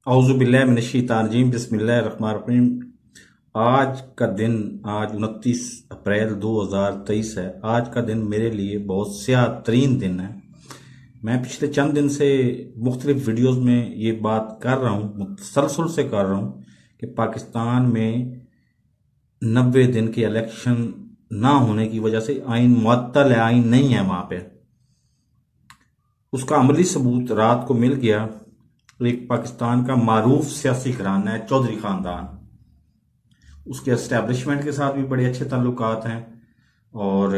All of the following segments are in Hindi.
औज़ुबिल्लाहि मिनश्शैतानिर्रजीम बिस्मिल्लाहिर्रहमानिर्रहीम। आज का दिन, आज 29 अप्रैल 2023 है। आज का दिन मेरे लिए बहुत स्याह तरीन दिन है। मैं पिछले चंद दिन से मुख्तलिफ वीडियोस में ये बात कर रहा हूँ, मुसलसल से कर रहा हूँ कि पाकिस्तान में 90 दिन के इलेक्शन ना होने की वजह से आइन मुअत्तल है, आइन नहीं है वहां पे। उसका अमली सबूत रात को मिल गया। एक पाकिस्तान का मारूफ सियासी घराना है चौधरी खानदान, उसके एस्टेब्लिशमेंट के साथ भी बड़े अच्छे ताल्लुकात हैं और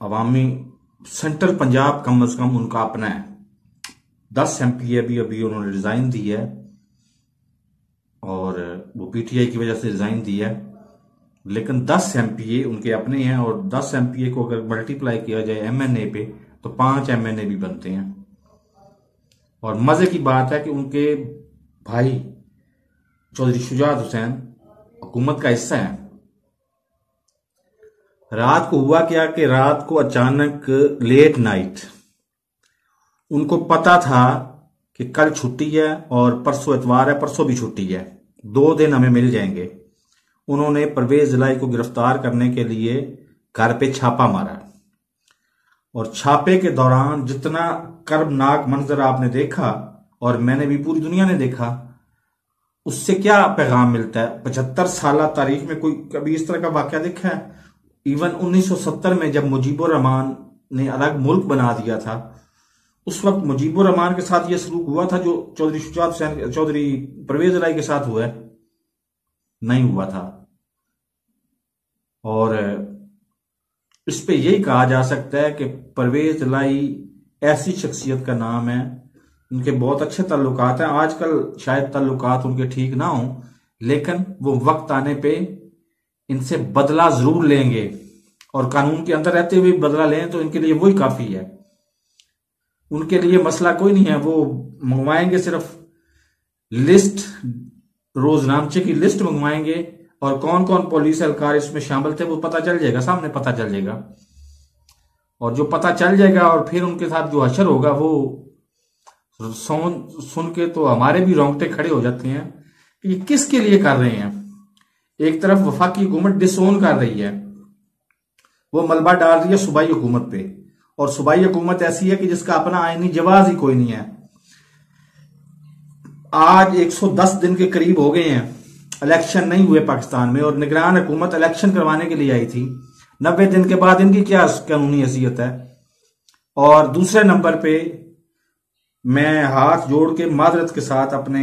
अवामी सेंट्रल पंजाब कम से कम उनका अपना है। 10 MPA अभी उन्होंने रिजाइन दी है और वो PTI की वजह से रिजाइन दी है, लेकिन 10 MPA उनके अपने हैं और 10 MPA को अगर मल्टीप्लाई किया जाए MNA पे तो 5 MNA भी बनते हैं। और मजे की बात है कि उनके भाई चौधरी शुजात हुसैन हुकूमत का हिस्सा है। रात को हुआ क्या कि रात को अचानक लेट नाइट उनको पता था कि कल छुट्टी है और परसों इतवार है, परसों भी छुट्टी है, 2 दिन हमें मिल जाएंगे। उन्होंने परवेज इलाही को गिरफ्तार करने के लिए घर पे छापा मारा और छापे के दौरान जितना कर्मनाक मंजर आपने देखा और मैंने भी, पूरी दुनिया ने देखा, उससे क्या पैगाम मिलता है। 75 साल तारीख में कोई कभी इस तरह का वाकया देखा है? इवन 1970 में जब मुजीबुर रहमान ने अलग मुल्क बना दिया था, उस वक्त मुजीबुर रहमान के साथ यह सलूक हुआ था जो चौधरी शुजात हुसैन, चौधरी परवेज इलाही के साथ हुआ है? नहीं हुआ था। और इस पे यही कहा जा सकता है कि परवेज इलाही ऐसी शख्सियत का नाम है, उनके बहुत अच्छे ताल्लुकात हैं। आजकल शायद ताल्लुकात उनके ठीक ना हो, लेकिन वो वक्त आने पे इनसे बदला जरूर लेंगे और कानून के अंदर रहते हुए बदला लें तो इनके लिए वही काफी है। उनके लिए मसला कोई नहीं है, वो मंगवाएंगे सिर्फ लिस्ट, रोजनामचे की लिस्ट मंगवाएंगे और कौन कौन पुलिस एहलकार इसमें शामिल थे वो पता चल जाएगा, सामने पता चल जाएगा। और जो पता चल जाएगा और फिर उनके साथ जो हशर होगा वो सुन के तो हमारे भी रोंगटे खड़े हो जाते हैं कि ये किसके लिए कर रहे हैं। एक तरफ वफाकी हुकूमत डिसोन कर रही है, वो मलबा डाल रही है सूबाई हुकूमत पे, और सूबाई हुकूमत ऐसी है कि जिसका अपना आईनी जवाज ही कोई नहीं है। आज 110 दिन के करीब हो गए हैं, इलेक्शन नहीं हुए पाकिस्तान में और निगरान हुकूमत इलेक्शन करवाने के लिए आई थी। 90 दिन के बाद इनकी क्या कानूनी हैसियत है। और दूसरे नंबर पे मैं हाथ जोड़ के मादरत के साथ अपने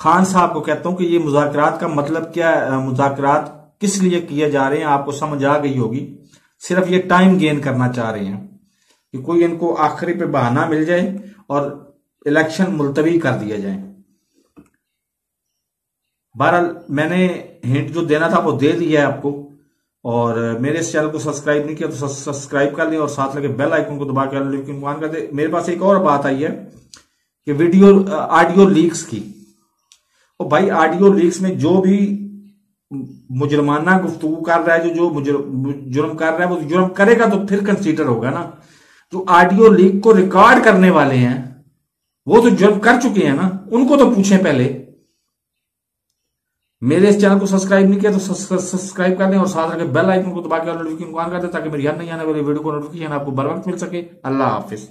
खान साहब को कहता हूं कि ये मुज़ाकरात का मतलब क्या है, मुज़ाकरात किस लिए किए जा रहे हैं, आपको समझ आ गई होगी। सिर्फ ये टाइम गेन करना चाह रहे हैं कि कोई इनको आखिरी पे बहाना मिल जाए और इलेक्शन मुलतवी कर दिया जाए। बहरहाल मैंने हिंट जो देना था वो दे दिया है आपको, और मेरे इस चैनल को सब्सक्राइब नहीं किया तो सब्सक्राइब कर लें और साथ लगे बेल आइकन को दबा कर नोटिफिकेशन ऑन कर दे। मेरे पास एक और बात आई है कि वीडियो ऑडियो लीक्स की। और भाई ऑडियो लीक्स में जो भी मुजरमाना गुफ्तगू कर रहा है, जो जुर्म कर रहा है, वो जुर्म करेगा तो फिर कंसीडर होगा ना। जो ऑडियो लीक को रिकॉर्ड करने वाले हैं वो तो जुर्म कर चुके हैं ना, उनको तो पूछें पहले। मेरे इस चैनल को सब्सक्राइब नहीं किया तो सब्सक्राइब कर लें और साथ रखे बेल आइकन को दबा के नोटिफिकेशन ऑन कर दें ताकि मेरी हर नई आने वाली वीडियो को नोटिफिकेशन आपको बर वक्त मिल सके। अल्लाह हाफिज।